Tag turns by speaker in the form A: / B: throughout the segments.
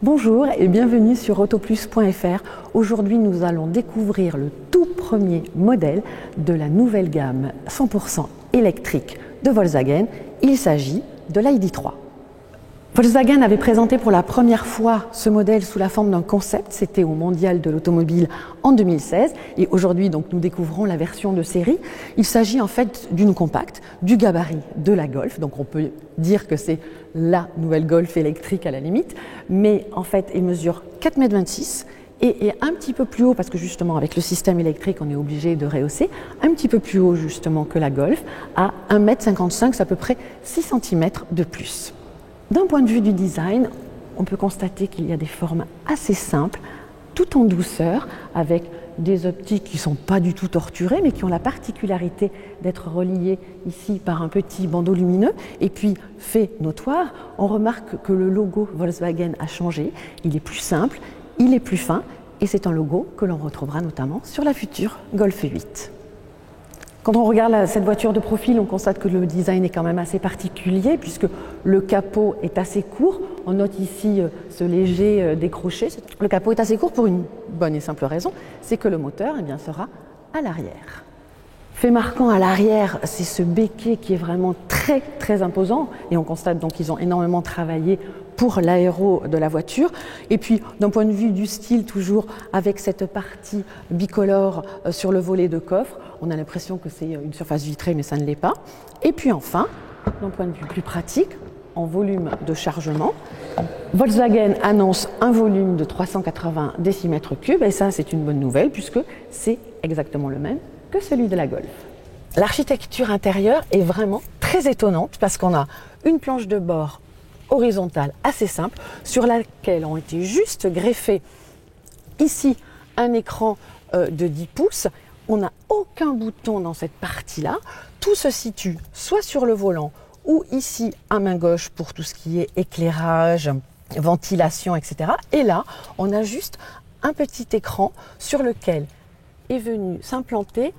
A: Bonjour et bienvenue sur autoplus.fr. Aujourd'hui, nous allons découvrir le tout premier modèle de la nouvelle gamme 100% électrique de Volkswagen. Il s'agit de l'ID.3. Volkswagen avait présenté pour la première fois ce modèle sous la forme d'un concept, c'était au Mondial de l'automobile en 2016 et aujourd'hui donc nous découvrons la version de série. Il s'agit en fait d'une compacte, du gabarit de la Golf, donc on peut dire que c'est la nouvelle Golf électrique à la limite, mais en fait il mesure 4,26 m et est un petit peu plus haut parce que justement avec le système électrique on est obligé de rehausser, un petit peu plus haut justement que la Golf, à 1,55 m, c'est à peu près 6 cm de plus. D'un point de vue du design, on peut constater qu'il y a des formes assez simples, tout en douceur, avec des optiques qui ne sont pas du tout torturées, mais qui ont la particularité d'être reliées ici par un petit bandeau lumineux. Et puis, fait notoire, on remarque que le logo Volkswagen a changé, il est plus simple, il est plus fin, et c'est un logo que l'on retrouvera notamment sur la future Golf 8. Quand on regarde cette voiture de profil, on constate que le design est quand même assez particulier puisque le capot est assez court. On note ici ce léger décroché. Le capot est assez court pour une bonne et simple raison, c'est que le moteur sera à l'arrière. Fait marquant à l'arrière, c'est ce béquet qui est vraiment très imposant et on constate donc qu'ils ont énormément travaillé pour l'aéro de la voiture. Et puis d'un point de vue du style, toujours avec cette partie bicolore sur le volet de coffre, on a l'impression que c'est une surface vitrée mais ça ne l'est pas. Et puis enfin, d'un point de vue plus pratique, en volume de chargement, Volkswagen annonce un volume de 380 décimètres-cubes et ça c'est une bonne nouvelle puisque c'est exactement le même que celui de la Golf. L'architecture intérieure est vraiment très étonnante parce qu'on a une planche de bord horizontale assez simple sur laquelle ont été juste greffés ici un écran de 10 pouces. On n'a aucun bouton dans cette partie-là. Tout se situe soit sur le volant ou ici à main gauche pour tout ce qui est éclairage, ventilation, etc. Et là, on a juste un petit écran sur lequel est venu s'implanter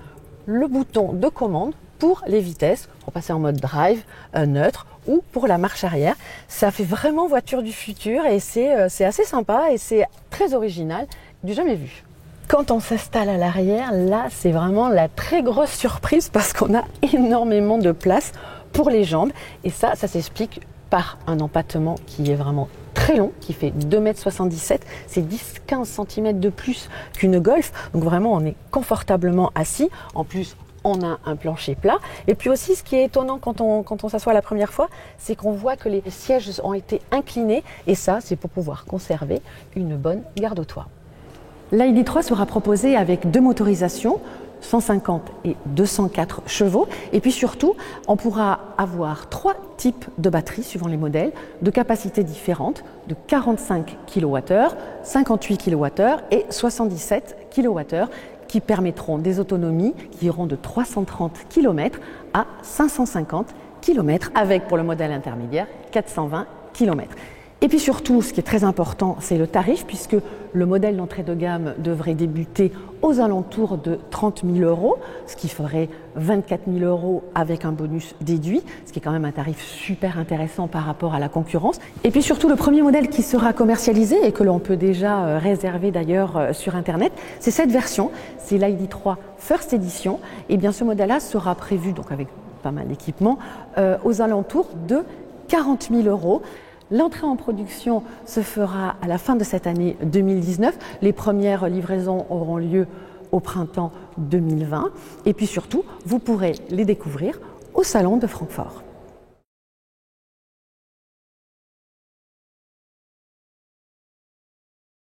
A: le bouton de commande pour les vitesses, pour passer en mode drive, neutre ou pour la marche arrière. Ça fait vraiment voiture du futur et c'est assez sympa et c'est très original, du jamais vu. Quand on s'installe à l'arrière, là c'est vraiment la très grosse surprise parce qu'on a énormément de place pour les jambes et ça s'explique par un empattement qui est vraiment très long, qui fait 2,77 m, c'est 10-15 cm de plus qu'une Golf, donc vraiment on est confortablement assis, en plus on a un plancher plat, et puis aussi ce qui est étonnant quand on s'assoit la première fois, c'est qu'on voit que les sièges ont été inclinés, et ça c'est pour pouvoir conserver une bonne garde au toit. L'ID.3 sera proposé avec deux motorisations, 150 et 204 chevaux. Et puis surtout, on pourra avoir trois types de batteries suivant les modèles, de capacités différentes, de 45 kWh, 58 kWh et 77 kWh, qui permettront des autonomies qui iront de 330 km à 550 km, avec pour le modèle intermédiaire 420 km. Et puis surtout, ce qui est très important, c'est le tarif, puisque le modèle d'entrée de gamme devrait débuter aux alentours de 30 000 €, ce qui ferait 24 000 € avec un bonus déduit, ce qui est quand même un tarif super intéressant par rapport à la concurrence. Et puis surtout, le premier modèle qui sera commercialisé et que l'on peut déjà réserver d'ailleurs sur Internet, c'est cette version, c'est l'ID.3 First Edition. Et bien ce modèle-là sera prévu, donc avec pas mal d'équipements, aux alentours de 40 000 €. L'entrée en production se fera à la fin de cette année 2019. Les premières livraisons auront lieu au printemps 2020. Et puis surtout, vous pourrez les découvrir au Salon de Francfort.